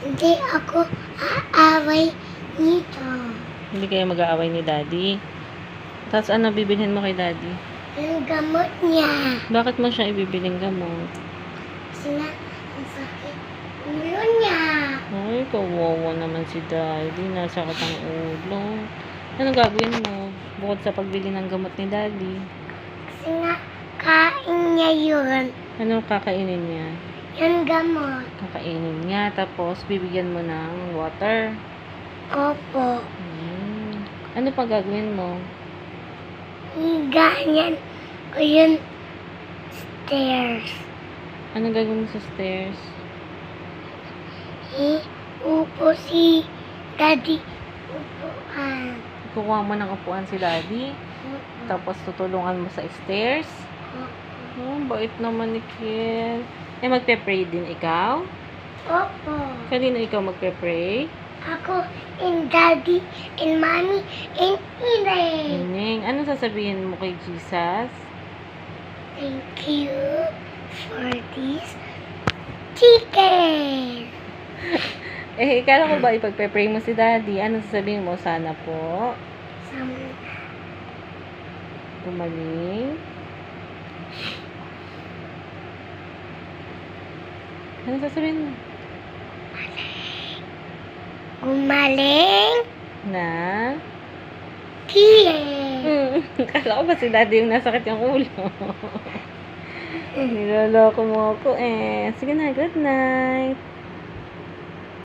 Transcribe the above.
Hindi ako aaway nito. Hindi kayo mag-aaway ni Daddy. Tapos ano bibilhin mo kay Daddy? Yung gamot niya. Bakit mo siya ibibiling gamot? Kasi nga, ang sakit ulo niya. Ay, kawawa naman si Daddy. Nasakit ang ulo. Ano gagawin mo? Bukod sa pagbili ng gamot ni Daddy. Kasi nga, kain niya yun. Ano kakainin niya? Yung gamot. Kakainin niya. Tapos, bibigyan mo ng water. Opo. Ano pa gagawin mo? Ganyan ko yun stairs. Ano gagawin mo sa stairs? Upo si Daddy. Upuan. Kukuha mo ng upuan si Daddy. Tapos, tutulungan mo sa stairs. Oh, bait naman ni Kiel. Eh, magpe-pray din ikaw? Opo. Kanino ikaw magpe-pray? Ako, and Daddy, and Mommy, and Ine. Ining, ano sasabihin mo kay Jesus? Thank you for this chicken. Eh, ikala ko ba ipagpe-pray mo si Daddy? Ano sasabihin mo? Sana po gumaling. Ano sasabihin mo? Gumaling. Na? Kiel. Kala ko ba si Daddy yung nasakit yung ulo? Niloloko mo ako eh. Sige na, good night.